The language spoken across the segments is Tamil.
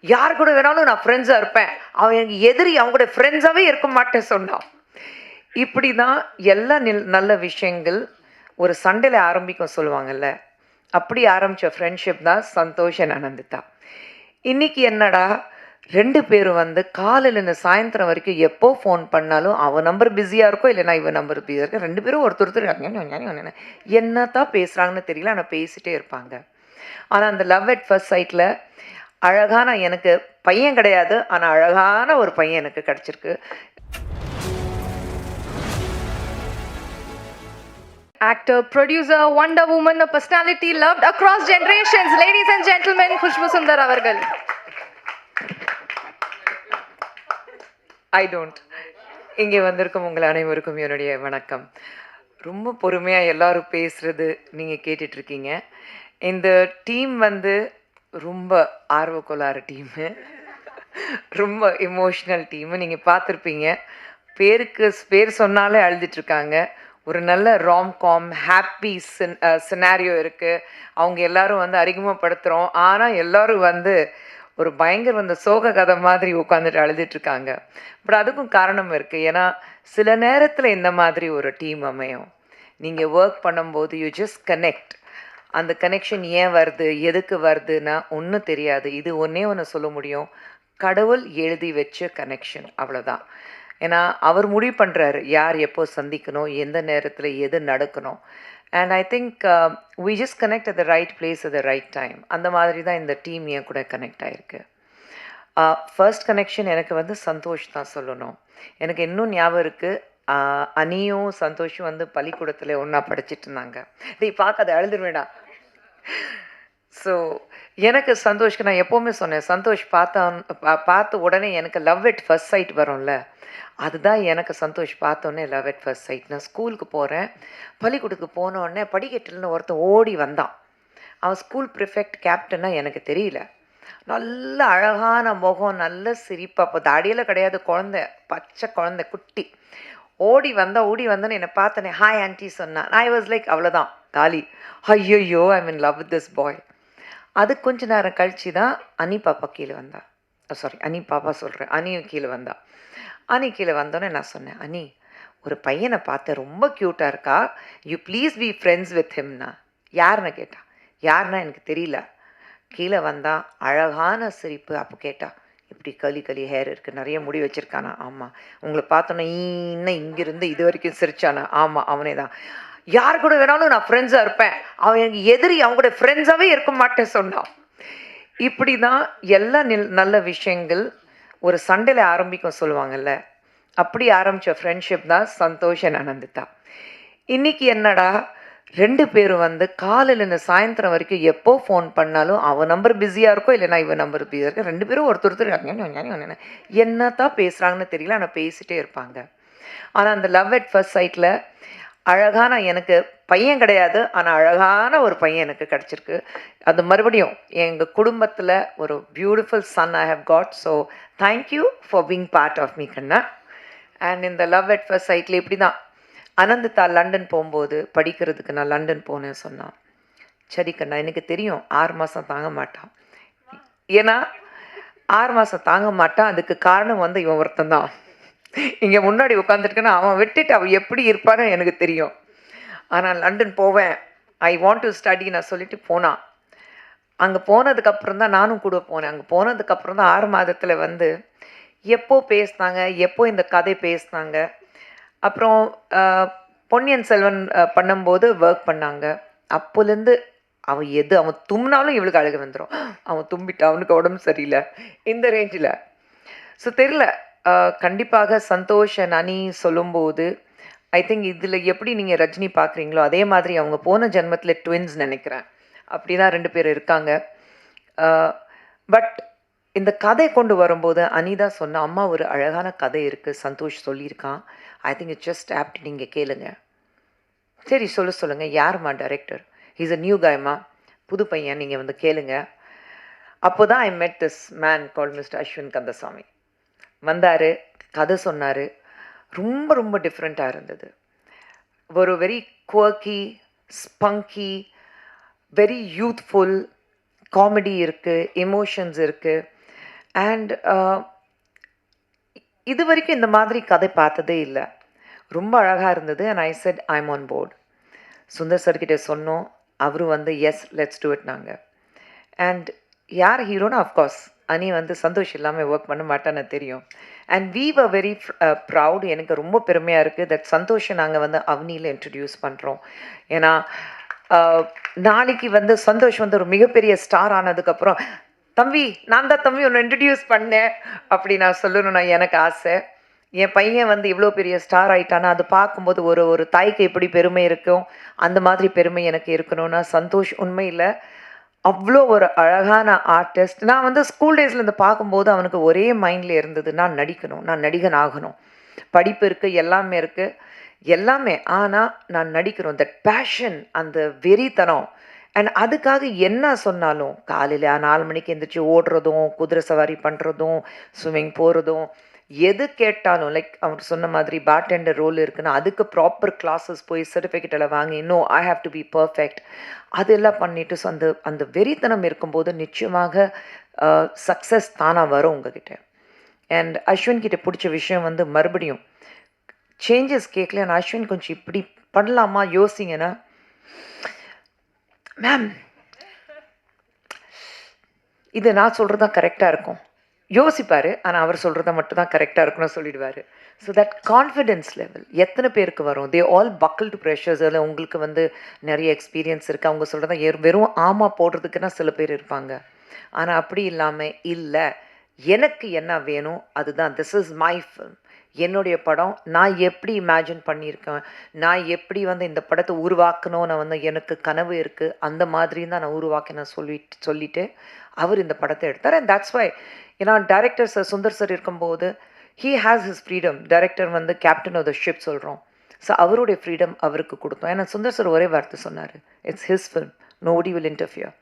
யார் கூட வேணாலும் நான் ஃப்ரெண்ட்ஸாக இருப்பேன், அவன் எனக்கு எதிரி, அவங்க கூட ஃப்ரெண்ட்ஸாகவே இருக்க மாட்டேன் சொன்னான். இப்படி தான் எல்லா நல்ல விஷயங்கள் ஒரு சண்டையில் ஆரம்பிக்கும் சொல்லுவாங்கல்ல, அப்படி ஆரம்பித்த ஃப்ரெண்ட்ஷிப் தான் சந்தோஷ் அண்ட் அனந்திதா. இன்னைக்கு என்னடா 2 பேரும் வந்து காலையிலேருந்து சாயந்தரம் வரைக்கும் எப்போ ஃபோன் பண்ணாலும் அவன் நம்பர் பிஸியாக இருக்கும், இல்லைனா இவன் நம்பர் பிஸியாக இருக்கும். 2 பேரும் ஒருத்தர் என்னத்தான் பேசுகிறாங்கன்னு தெரியல, ஆனால் பேசிகிட்டே இருப்பாங்க. ஆனால் அந்த லவ் அட் ஃபர்ஸ்ட் சைட்டில் அழகான, எனக்கு பையன் கிடையாது, ஆனால் அழகான ஒரு பையன் எனக்கு கிடச்சிருக்கு. Actor, producer, Wonder Woman, a personality loved across generations. Ladies and gentlemen, Khushbu Sundar avargal. I don't. இங்கே வந்திருக்கும் உங்கள் அனைவருக்கும் என்னுடைய வணக்கம். ரொம்ப பொறுமையாக எல்லாரும் பேசுகிறது நீங்கள் கேட்டுட்ருக்கீங்க. இந்த டீம் வந்து ரொம்ப ஆர்வக்கோளாறு டீமு, ரொம்ப எமோஷ்னல் டீமு. நீங்கள் பார்த்துருப்பீங்க, பேர் சொன்னாலே அழுதுட்ருக்காங்க. ஒரு நல்ல ராம்காம் ஹாப்பி சினாரியோ இருக்குது. அவங்க எல்லோரும் வந்து அறிமுகப்படுத்துகிறோம், ஆனால் எல்லோரும் வந்து ஒரு பயங்கர அந்த சோக கதை மாதிரி உட்காந்துட்டு அழுதுட்ருக்காங்க. பட் அதுக்கும் காரணம் இருக்குது. ஏன்னா சில நேரத்தில் இந்த மாதிரி ஒரு டீம் அமையும். நீங்கள் ஒர்க் பண்ணும்போது யூ ஜஸ்ட் கனெக்ட். அந்த கனெக்ஷன் ஏன் வருது, எதுக்கு வருதுன்னா ஒன்றும் தெரியாது. இது ஒன்று சொல்ல முடியும், கடவுள் எழுதி வச்ச கனெக்ஷன், அவ்வளோதான். ஏன்னா அவர் முடிவு பண்ணுறாரு யார் எப்போ சந்திக்கணும், எந்த நேரத்தில் எது நடக்கணும். And I think we just connect at the right place at the right time. அந்த மாதிரி தான் இந்த டீம் என் கூட கனெக்ட் ஆகிருக்கு. ஃபர்ஸ்ட் கனெக்ஷன் எனக்கு வந்து சந்தோஷ் தான் சொல்லணும். எனக்கு இன்னும் ஞாபகம் இருக்குது, அனியும் சந்தோஷும் வந்து பள்ளிக்கூடத்தில் ஒன்றா படிச்சுட்டு இருந்தாங்க. நீ பார்க்காத அழுதுருவேடா. ஸோ எனக்கு சந்தோஷ்க்கு நான் எப்போவுமே சொன்னேன், சந்தோஷ் பார்த்த உடனே எனக்கு லவ் அட் ஃபர்ஸ்ட் சைட் வரும்ல, அதுதான் எனக்கு சந்தோஷ் பார்த்தோன்னே லவ் அட் ஃபர்ஸ்ட் சைட். நான் ஸ்கூலுக்கு போகிறேன், பள்ளிக்கூடத்துக்கு போனோடனே படிக்கட்டுலன்னு ஒருத்தன் ஓடி வந்தான். அவன் ஸ்கூல் ப்ரிஃபெக்ட் கேப்டனாக எனக்கு தெரியல. நல்ல அழகான முகம், நல்ல சிரிப்பு. அப்போ தாடியெல்லாம் கிடையாது, குழந்தை, பச்சை குழந்தை, குட்டி. ஓடி வந்தோன்னு என்னை பார்த்தனே ஹாய் ஆன்ட்டி சொன்னான். ஐ வாஸ் லைக் அவ்வளோதான் காலி. ஐயோ ஐ mean love with this boy. அது கொஞ்ச நேரம் கழிச்சு தான் அனி பாப்பா கீழே வந்தா. அனி பாப்பா சொல்கிறேன், அனியும் கீழே வந்தா. அனி கீழே வந்தோன்னே நான் சொன்னேன், அனி ஒரு பையனை பார்த்து ரொம்ப க்யூட்டாக இருக்கா, you please be friends with ஹிம்னா. யாருன்னு கேட்டா. யாருன்னா எனக்கு தெரியல. கீழே வந்தா, அழகான சிரிப்பு. அப்போ கேட்டா, இப்படி களி ஹேர் இருக்குது, நிறைய முடி வச்சுருக்கானா. ஆமாம். உங்களை பார்த்தோன்னே இன்னும் இங்கேருந்து இது வரைக்கும் சிரிச்சானா. ஆமாம், அவனே தான். யார் கூட வேணாலும் நான் ஃப்ரெண்ட்ஸாக இருப்பேன், அவன் எனக்கு எதிரி, அவங்க கூட ஃப்ரெண்ட்ஸாகவே இருக்க மாட்டேன் சொன்னான். இப்படி தான் எல்லா நல்ல விஷயங்கள் ஒரு சண்டையில் ஆரம்பிக்கும் சொல்லுவாங்கல்ல, அப்படி ஆரம்பித்த ஃப்ரெண்ட்ஷிப் தான் சந்தோஷ் அண்ட் அனந்திதா. இன்றைக்கி என்னடா 2 பேரும் வந்து காலையிலேருந்து சாயந்தரம் வரைக்கும் எப்போ ஃபோன் பண்ணாலும் அவன் நம்பர் பிஸியாக இருக்கும், இல்லைனா இவன் நம்பர் பிஸியாக இருக்கும். 2 பேரும் ஒருத்தர் என்னத்தான் பேசுகிறாங்கன்னு தெரியல, ஆனால் பேசிகிட்டே இருப்பாங்க. ஆனால் அந்த லவ் அட் ஃபர்ஸ்ட் சைட்டில் அழகான, எனக்கு பையன் கிடையாது, ஆனால் அழகான ஒரு பையன் எனக்கு கிடச்சிருக்கு. அது மறுபடியும் எங்கள் குடும்பத்தில் ஒரு beautiful son I have got. So thank you for being part of me கண்ணா. அண்ட் இந்த லவ் அட் ஃபர்ஸ்ட் சைட்டில் இப்படி தான் அனந்திதா லண்டன் போகும்போது படிக்கிறதுக்கு நான் லண்டன் போனேன்னு சொன்னான். சரி கண்ணா, எனக்கு தெரியும் 6 மாதம் தாங்க மாட்டான். ஏன்னா 6 மாதம் தாங்க மாட்டான், அதுக்கு காரணம் வந்து இவன் ஒருத்தன் தான். இங்கே முன்னாடி உட்காந்துருக்கேன்னா அவன் விட்டுட்டு அவன் எப்படி இருப்பான்னு எனக்கு தெரியும். ஆனால் லண்டன் போவேன், ஐ வாண்ட் டு ஸ்டடி நான் சொல்லிட்டு போனான். அங்கே போனதுக்கப்புறம் தான் நானும் கூட போனேன். அங்கே போனதுக்கப்புறம் தான் 6 மாதத்தில் வந்து எப்போ பேசினாங்க, எப்போ இந்த கதை பேசினாங்க. அப்புறம் பொன்னியின் செல்வன் பண்ணும்போது ஒர்க் பண்ணாங்க. அப்போலேருந்து அவன் தும்னாலும் இவளுக்கு அழுக வந்துடும். அவன் தும்பிட்டான், அவனுக்கு உடம்பு சரியில்லை, இந்த ரேஞ்சில். ஸோ தெரில, கண்டிப்பாக சந்தோஷ் அண்ட் அனி சொல்லும்போது ஐ திங்க் இதில் எப்படி நீங்கள் ரஜினி பார்க்குறீங்களோ அதே மாதிரி அவங்க போன ஜென்மத்தில் ட்வின்ஸ் நினைக்கிறேன். அப்படி தான் 2 பேர் இருக்காங்க. பட் இந்த கதை கொண்டு வரும்போது அனிதா சொன்ன அம்மா ஒரு அழகான கதை இருக்குது, சந்தோஷ் சொல்லியிருக்கான். I think it's just apt. நீங்கள் கேளுங்க. சரி சொல்லுங்கள், யாருமா டைரக்டர்? ஹீஸ் அ நியூ கைமா, புது பையன், நீங்கள் வந்து கேளுங்க. அப்போ தான் I met this man call mister Ashwin Kandasamy. வந்தார், கதை சொன்னார். ரொம்ப ரொம்ப டிஃப்ரெண்ட்டாக இருந்தது. ஒரு very quirky, spunky, very youthful, comedy இருக்குது, எமோஷன்ஸ் இருக்குது. அண்ட் இது வரைக்கும் இந்த மாதிரி கதை பார்த்ததே இல்லை. ரொம்ப அழகாக இருந்தது. And I said I'm on board. Sundar சார்கிட்ட சொன்னோம். அவரும் வந்து எஸ் லெட்ஸ் டூ இட் நாங்கள். அண்ட் யார் ஹீரோனா அஃப்கோர்ஸ் அனி வந்து சந்தோஷ் இல்லாமல் ஒர்க் பண்ண மாட்டான்னு தெரியும். And we were very proud. எனக்கு ரொம்ப பெருமையாக இருக்குது தட் சந்தோஷை நாங்கள் வந்து அவனியில் இன்ட்ரடியூஸ் பண்ணுறோம். ஏன்னா நாளைக்கு வந்து சந்தோஷ் வந்து ஒரு மிகப்பெரிய ஸ்டார் ஆனதுக்கப்புறம் தம்பி நான் தான் தம்பி ஒன்று இன்ட்ரடியூஸ் பண்ணேன் அப்படி நான் சொல்லணும்னா எனக்கு ஆசை. என் பையன் வந்து இவ்வளோ பெரிய ஸ்டார் ஆகிட்டானா அது பார்க்கும்போது ஒரு தாய்க்கு எப்படி பெருமை இருக்கும் அந்த மாதிரி பெருமை எனக்கு இருக்கணும்னா சந்தோஷ் உண்மையில் அவ்வளோ ஒரு அழகான ஆர்டிஸ்ட். நான் வந்து ஸ்கூல் டேஸ்லேருந்து பார்க்கும்போது அவனுக்கு ஒரே மைண்டில் இருந்தது, நான் நடிக்கணும், நான் நடிகன் ஆகணும். படிப்பு இருக்குது, எல்லாமே இருக்குது, எல்லாமே. ஆனால் நான் நடிக்கணும். தட் பேஷன், அந்த வெறித்தனம். அண்ட் அதுக்காக என்ன சொன்னாலும் காலையில் 4 மணிக்கு எழுந்திரிச்சு ஓடுறதும், குதிரை சவாரி பண்ணுறதும், ஸ்விம்மிங் போகிறதும், எது கேட்டாலும் லைக் அவர் சொன்ன மாதிரி பார்டெண்டர் ரோல் இருக்குன்னா அதுக்கு ப்ராப்பர் கிளாஸஸ் போய் சர்டிஃபிகேட் எல்லாம் வாங்கி இன்னும் I have to be perfect அதெல்லாம் பண்ணிட்டு ஸோ அந்த வெறித்தனம் இருக்கும்போது நிச்சயமாக சக்ஸஸ் தானாக வரும் உங்ககிட்ட. அண்ட் அஸ்வின் கிட்ட பிடிச்ச விஷயம் வந்து மறுபடியும் சேஞ்சஸ் கேட்கல. நான் அஸ்வின் கொஞ்சம் இப்படி பண்ணலாமா யோசிங்கன்னா மேம் இது நான் சொல்கிறது தான் கரெக்டாக இருக்கும் யோசிப்பார். ஆனால் அவர் சொல்கிறத மட்டும் தான் கரெக்டாக இருக்குன்னு சொல்லிடுவார். ஸோ தட் கான்ஃபிடென்ஸ் லெவல் எத்தனை பேருக்கு வரும்? They all buckle to pressures. அதில் உங்களுக்கு வந்து நிறைய எக்ஸ்பீரியன்ஸ் இருக்குது. அவங்க சொல்கிறத வெறும் ஆமா போடுறதுக்குன்னா சில பேர் இருப்பாங்க. ஆனால் அப்படி இல்லாமல் இல்லை எனக்கு என்ன வேணும் அதுதான், திஸ் இஸ் மை ஃபில்ம், என்னுடைய படம், நான் எப்படி இமேஜின் பண்ணியிருக்கேன், நான் எப்படி வந்து இந்த படத்தை உருவாக்கணும், நான் வந்து எனக்கு கனவு இருக்குது, அந்த மாதிரி தான் நான் உருவாக்கினேன் சொல்லிட்டு அவர் இந்த படத்தை எடுத்தார். அண்ட் தட்ஸ் வை ஏன்னா டைரக்டர் சார் சுந்தர் சார் இருக்கும்போது he has his freedom. Director வந்து கேப்டன் ஆஃப் த ஷிப் சொல்கிறோம். ஸோ அவருடைய ஃப்ரீடம் அவருக்கு கொடுத்தோம். ஏன்னா சுந்தர் சார் ஒரே வார்த்தை சொன்னார், it's his film, nobody will interfere,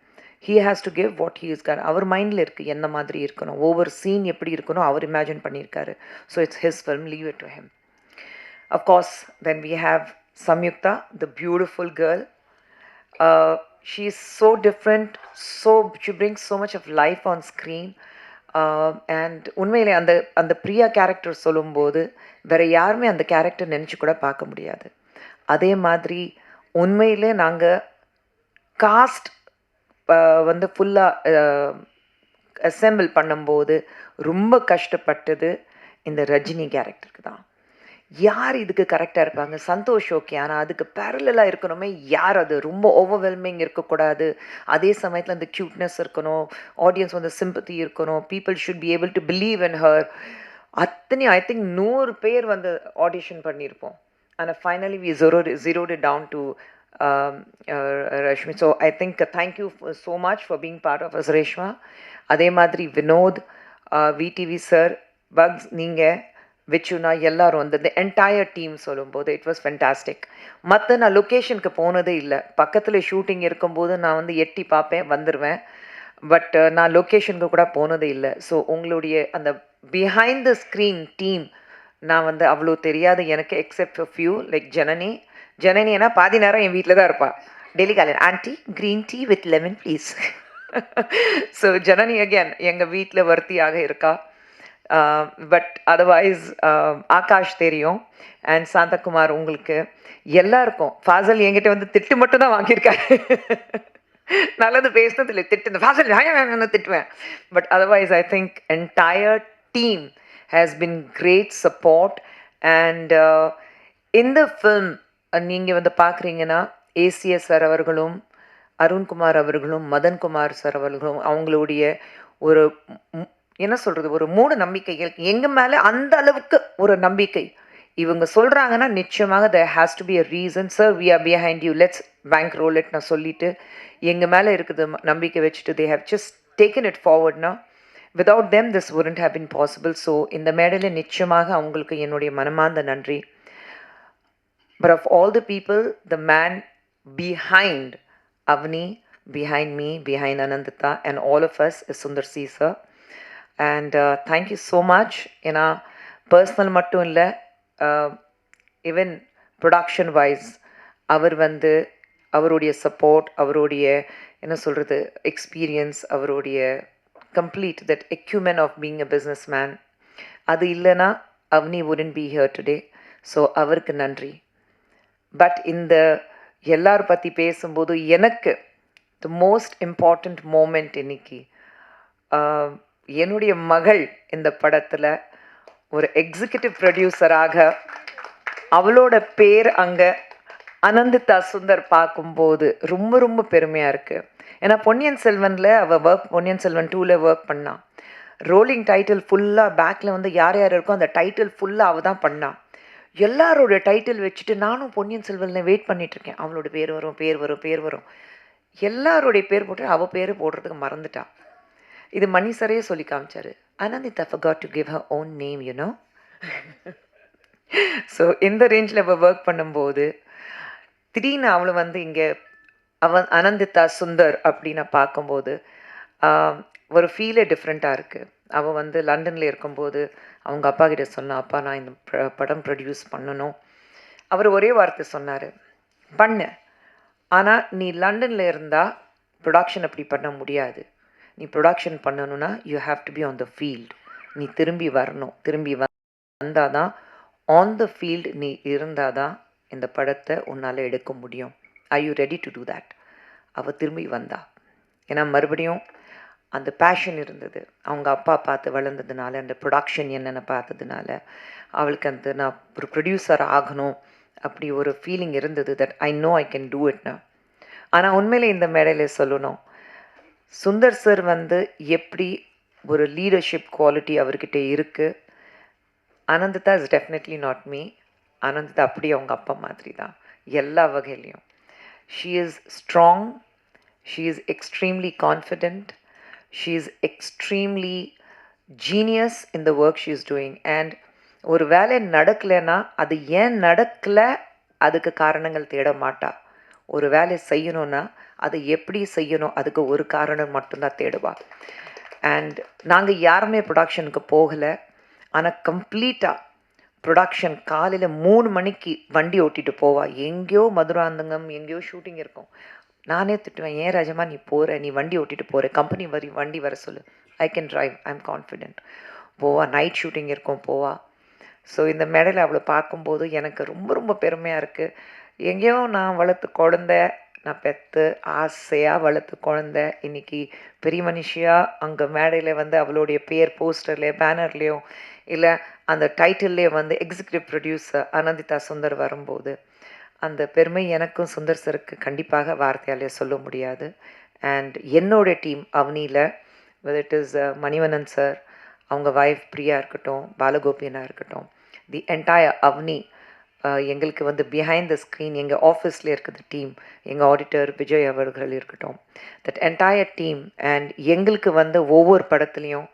he has to give what he is got. அவர் மைண்டில் இருக்குது என்ன மாதிரி இருக்கணும், ஒவ்வொரு சீன் எப்படி இருக்கணும் அவர் இமேஜின் பண்ணியிருக்காரு. So it's his film, leave it to him. Of course then we have Samyuktha, the beautiful girl. She is so different, she brings so much of life on screen. And உண்மையிலே அந்த பிரியா கேரக்டர் சொல்லும்போது வேறு யாருமே அந்த கேரக்டர் நினச்சி கூட பார்க்க முடியாது. அதே மாதிரி உண்மையிலே நாங்கள் காஸ்ட் வந்து ஃபுல்லாக அசெம்பிள் பண்ணும்போது ரொம்ப கஷ்டப்பட்டது இந்த ரஜினி கேரக்டருக்கு தான். யார் இதுக்கு கரெக்டாக இருப்பாங்க? சந்தோஷ் ஓகே, ஆனால் அதுக்கு பேரலாக இருக்கணுமே யார்? அது ரொம்ப ஓவர்வெல்மிங் இருக்கக்கூடாது, அதே சமயத்தில் அந்த க்யூட்னஸ் இருக்கணும், ஆடியன்ஸ் வந்து சிம்பத்தி இருக்கணும், people should be able to believe in her. அத்தனை ஐ திங்க் 100 பேர் வந்து ஆடிஷன் பண்ணியிருப்போம். ஆனால் finally we zeroed down to Rashmi. So I think thank you so much for being part of us Reshma. அதே மாதிரி வினோத், விடிவி சார், பக்ஸ், நீங்கள், விச்சுனா, எல்லாரும் வந்து த என்டையர் டீம் சொல்லும்போது இட் வாஸ் ஃபென்டாஸ்டிக். மற்ற நான் லொக்கேஷனுக்கு போனதே இல்லை. பக்கத்தில் ஷூட்டிங் இருக்கும்போது நான் வந்து எட்டி பார்ப்பேன், வந்துடுவேன். பட் நான் லொக்கேஷனுக்கு கூட போனதே இல்லை. ஸோ உங்களுடைய அந்த பிஹைண்ட் த ஸ்க்ரீன் டீம் நான் வந்து அவ்வளோ தெரியாது எனக்கு, எக்ஸப்ட் ஃபார் ஃபியூ லைக் ஜனனினா பாதி நேரம் என் வீட்டில் தான் இருப்பாள். டெய்லி காலையில் anti green tea with lemon please. So Janani again எங்கள் வீட்டில் வர்த்தியாக இருக்கா. பட் அதர்வைஸ் ஆகாஷ் தெரியும் அண்ட் சாந்தகுமார் உங்களுக்கு எல்லாருக்கும். ஃபாசல் என்கிட்ட வந்து திட்டு மட்டும் தான் வாங்கியிருக்காரு. நல்லது பேசினது இல்லை, திட்டு ஃபாசல் நான் திட்டுவேன். But otherwise I think entire team has been great support. And இந்த ஃபில்ம் நீங்கள் வந்து பார்க்குறீங்கன்னா ஏசிஎஸ் சார் அவர்களும், அருண்குமார் அவர்களும், மதன்குமார் சார் அவர்களும் அவங்களுடைய ஒரு என்ன சொல்கிறது ஒரு 3 நம்பிக்கைகள் எங்கள் மேலே அந்த அளவுக்கு ஒரு நம்பிக்கை இவங்க சொல்கிறாங்கன்னா நிச்சயமாக there has to be a reason. sir we are behind you, let's bank roll it நான் சொல்லிட்டு எங்கள் மேலே இருக்குது நம்பிக்கை வச்சுட்டு they have just taken it forward. now without them this wouldn't have been possible. So இந்த மேடையில் நிச்சயமாக அவங்களுக்கு என்னுடைய மனமார்ந்த நன்றி. but of all the people, the man behind Avni, behind me, behind Anandita and all of us is Sundar C sir. And thank you so much. ஏன்னா பர்சனல் மட்டும் இல்லை, ஈவன் ப்ரொடக்ஷன் வைஸ் அவர் வந்து அவருடைய சப்போர்ட், அவருடைய என்ன சொல்கிறது எக்ஸ்பீரியன்ஸ், அவருடைய complete that acumen of being a businessman. அது இல்லைனா அவனி wouldn't be here today. So அவருக்கு நன்றி. பட் இந்த எல்லாரும் பற்றி பேசும்போது எனக்கு த மோஸ்ட் இம்பார்ட்டண்ட் மூமெண்ட் இன்னைக்கு என்னுடைய மகள் இந்த படத்தில் ஒரு எக்ஸிக்யூட்டிவ் ப்ரொடியூசராக அவளோட பேர் அங்கே அனந்திதா சுந்தர் பார்க்கும்போது ரொம்ப ரொம்ப பெருமையாக இருக்குது. ஏன்னா பொன்னியின் செல்வனில் அவள் பொன்னியின் செல்வன் 2ல் ஒர்க் பண்ணான். ரோலிங் டைட்டில் ஃபுல்லாக பேக்கில் வந்து யார் யார் இருக்கோ அந்த டைட்டில் ஃபுல்லாக அவள் தான் பண்ணான். எல்லாரோட டைட்டில் வச்சுட்டு நானும் பொன்னியின் செல்வனில் வெயிட் பண்ணிகிட்ருக்கேன். அவளோட பேர் வரும் பேர் வரும் பேர் வரும், எல்லாருடைய பேர் போட்டு அவள் பேர் போடுறதுக்கு மறந்துட்டான். இது மணி சரையே சொல்லி காமிச்சாரு. Anandita forgot to give her own name, you know. So இந்த ரேஞ்சில் அவள் ஒர்க் பண்ணும்போது திடீர்னு அவளை வந்து இங்கே அனந்திதா சுந்தர் அப்படின்னு பார்க்கும்போது ஒரு ஃபீலே டிஃப்ரெண்ட்டாக இருக்குது. அவள் வந்து லண்டனில் இருக்கும்போது அவங்க அப்பா கிட்ட சொன்னா, அப்பா நான் இந்த படம் ப்ரொடியூஸ் பண்ணணும். அவர் ஒரே வார்த்தை சொன்னார், பண்ணு, ஆனால் நீ லண்டனில் இருந்தால் ப்ரொடக்ஷன் அப்படி பண்ண முடியாது. நீ ப்ரொடக்ஷன் பண்ணணுன்னா you have to be on the field. நீ திரும்பி வரணும். திரும்பி வந்தால் தான் ஆன் த ஃபீல்டு நீ இருந்தால் தான் இந்த படத்தை உன்னால் எடுக்க முடியும். I you ready to do that? அவள் திரும்பி வந்தா. ஏன்னா மறுபடியும் அந்த பேஷன் இருந்தது. அவங்க அப்பா பார்த்து வளர்ந்ததுனால, அந்த ப்ரொடக்ஷன் என்னென்ன பார்த்ததுனால அவளுக்கு அந்த நான் ஒரு ப்ரொடியூசர் ஆகணும் அப்படி ஒரு ஃபீலிங் இருந்தது. That I know I can do இட்னா. ஆனால் உண்மையிலே இந்த மேடையில் சொல்லணும், சுந்தர் சார் வந்து எப்படி ஒரு லீடர்ஷிப் குவாலிட்டி அவர்கிட்ட இருக்குது. Ananditha is definitely not me. Ananditha அப்படி அவங்க அப்பா மாதிரி தான் எல்லா வகையிலையும். She is strong, she is extremely confident, she is extremely genius in the work she is doing. And ஒரு வேலை நடக்கலைன்னா அது ஏன் நடக்கலை அதுக்கு காரணங்கள் தேட மாட்டா. ஒரு வேலை செய்யணும்னா அதை எப்படி செய்யணும் அதுக்கு ஒரு காரணம் மட்டும்தான் தேடுவா. அண்ட் நாங்கள் யாருமே ப்ரொடக்ஷனுக்கு போகலை, ஆனால் கம்ப்ளீட்டாக ப்ரொடக்ஷன் காலையில் 3 மணிக்கு வண்டி ஓட்டிகிட்டு போவா. எங்கேயோ மதுராந்தகம் எங்கேயோ ஷூட்டிங் இருக்கும். நானே திட்டுவேன், ஏன் ராஜமா நீ போகிற, நீ வண்டி ஓட்டிகிட்டு போகிற, கம்பெனி வண்டி வர சொல்லு, I can drive, I am confident. போவா. நைட் ஷூட்டிங் இருக்கும், போவா. ஸோ இந்த மேடையில் அவளை பார்க்கும்போது எனக்கு ரொம்ப ரொம்ப பெருமையாக இருக்குது. எங்கேயோ நான் வளர்த்து குழந்த, நான் பெற்று ஆசையாக வளர்த்து குழந்த இன்றைக்கி பெரிய மனுஷியாக அங்கே மேடையில் வந்து அவளுடைய பேர் போஸ்டர்லேயோ பேனர்லேயோ இல்லை அந்த டைட்டில்லையோ வந்து எக்ஸிக்யூட்டிவ் ப்ரொடியூசர் அனந்திதா சுந்தர் வரும்போது அந்த பெருமை எனக்கும் சுந்தர் சருக்கு கண்டிப்பாக வார்த்தையாலே சொல்ல முடியாது. அண்ட் என்னோட டீம் அவனியில் இட் இஸ் மணிவண்ணன் சார், அவங்க வைஃப் பிரியா இருக்கட்டும், பாலகோபியனா இருக்கட்டும், தி என்டையர் அவனி, எங்களுக்கு வந்து பிஹைண்ட் த ஸ்க்ரீன் எங்கள் ஆஃபீஸில் இருக்கிற டீம், எங்கள் ஆடிட்டர் விஜய் அவர்கள் இருக்கட்டும், தட் என்டையர் டீம். அண்ட் எங்களுக்கு வந்து ஒவ்வொரு படத்துலையும்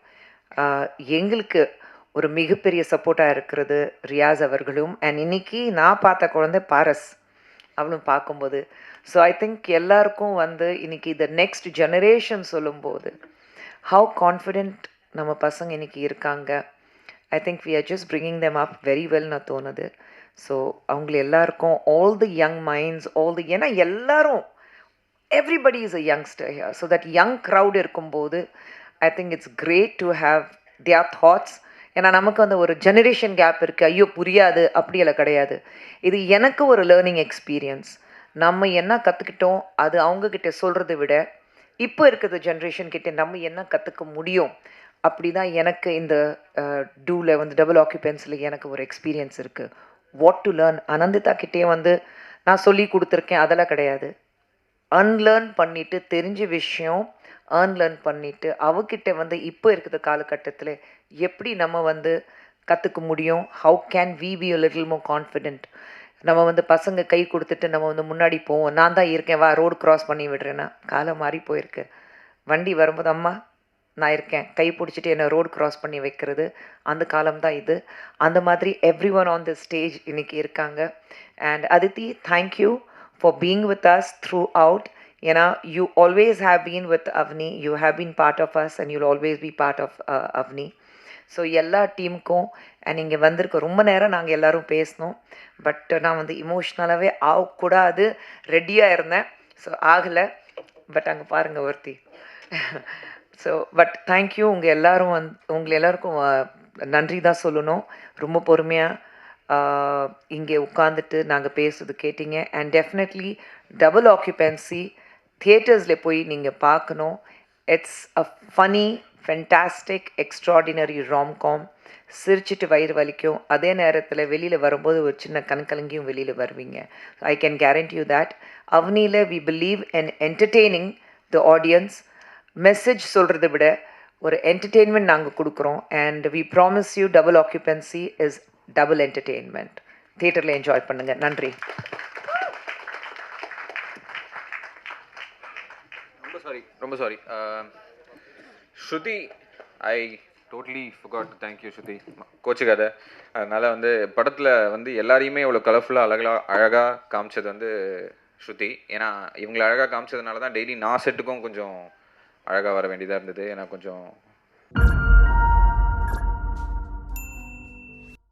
எங்களுக்கு ஒரு மிகப்பெரிய சப்போர்ட்டாக இருக்கிறது ரியாஸ் அவர்களும். அண்ட் இன்னைக்கு நான் பார்த்த குழந்தை பாரஸ், அவளும் பார்க்கும்போது ஸோ ஐ திங்க் எல்லாருக்கும் வந்து இன்னைக்கு இந்த நெக்ஸ்ட் ஜெனரேஷன் சொல்லும்போது ஹவு கான்ஃபிடென்ட் நம்ம பசங்க இன்னைக்கு இருக்காங்க. I think we are just bringing them up very well நான் தோணுது. ஸோ அவங்கள எல்லாருக்கும் ஆல் தி யங் மைண்ட்ஸ் ஏன்னா எல்லாரும் everybody is a youngster here. So that young crowd இருக்கும்போது I think it's great to have their thoughts. ஏன்னா நமக்கு வந்து ஒரு ஜெனரேஷன் கேப் இருக்குது, ஐயோ புரியாது அப்படியெல்லாம் கிடையாது. இது எனக்கு ஒரு லேர்னிங் எக்ஸ்பீரியன்ஸ். நம்ம என்ன கற்றுக்கிட்டோம் அது அவங்கக்கிட்ட சொல்கிறத விட இப்போ இருக்கிற ஜென்ரேஷன் கிட்டே நம்ம என்ன கற்றுக்க முடியும் அப்படி தான் எனக்கு இந்த டூவில் வந்து டபுள் ஆக்குபென்ஸில் எனக்கு ஒரு எக்ஸ்பீரியன்ஸ் இருக்குது. What to learn. அனந்திதா கிட்டே வந்து நான் சொல்லி கொடுத்துருக்கேன் அதெல்லாம் கிடையாது. அன்லேர்ன் பண்ணிவிட்டு தெரிஞ்ச விஷயம் லேர்ன் பண்ணிவிட்டு அவகிட்ட வந்து இப்போ இருக்கிற காலகட்டத்தில் எப்படி நம்ம வந்து கற்றுக்க முடியும். How can we be a little more confident. நம்ம வந்து பசங்க கை கொடுத்துட்டு நம்ம வந்து முன்னாடி போவோம், நான் தான் இருக்கேன் வா ரோடு க்ராஸ் பண்ணி விடுறேன்னா. காலம் மாறி போயிருக்கு. வண்டி வரும்போது அம்மா நான் இருக்கேன் கை பிடிச்சிட்டு என்னை ரோடு க்ராஸ் பண்ணி வைக்கிறது அந்த காலம்தான் இது. அந்த மாதிரி every one on the stage இன்றைக்கி இருக்காங்க. And Aditi, thank you for being with us throughout. ஏன்னா you always have been with Avani, you have been part of us and you'll always be part of Avani. So எல்லா டீமுக்கும் அண்ட் இங்கே வந்திருக்க ரொம்ப நேரம் நாங்கள் எல்லோரும் பேசினோம். பட் நான் வந்து இமோஷ்னலாகவே ஆகக்கூடாது ரெடியாக இருந்தேன். ஸோ ஆகலை. பட் அங்கே பாருங்கள் ஒருத்தி. ஸோ பட் தேங்க்யூ உங்கள் எல்லாரும் உங்களை எல்லாருக்கும் நன்றி தான் சொல்லணும். ரொம்ப பொறுமையாக இங்கே உட்காந்துட்டு நாங்கள் பேசுறது கேட்டீங்க. அண்ட் டெஃபினெட்லி டபுள் ஆக்குபென்சி தியேட்டர்ஸில் போய் நீங்கள் பார்க்கணும். It's a funny fantastic extraordinary romcom. சிரிச்சிட்டு வயிறு வலிக்கும், அதே நேரத்தில் வெளியில் வரும்போது ஒரு சின்ன கண்கலங்கியும் வெளியில் வருவீங்க. I can guarantee you that. அவனியில் we believe in entertaining the audience. Message சொல்கிறத விட ஒரு என்டர்டெயின்மெண்ட் நாங்கள் கொடுக்குறோம். And we promise you double occupancy is double entertainment. தியேட்டரில் என்ஜாய் பண்ணுங்கள். நன்றி. ரொம்ப sorry Shruti, I totally forgot to thank you Shruti. கோச்சுக்காத. அதனால் வந்து படத்தில் வந்து எல்லாரையுமே இவ்வளோ கலர்ஃபுல்லாக அழகாக காமிச்சது வந்து ஸ்ருதி. ஏன்னா இவங்களை அழகாக காமிச்சதுனால தான் டெய்லி நான் செட்டுக்கும் கொஞ்சம் அழகாக வர வேண்டியதாக இருந்தது. ஏன்னா கொஞ்சம்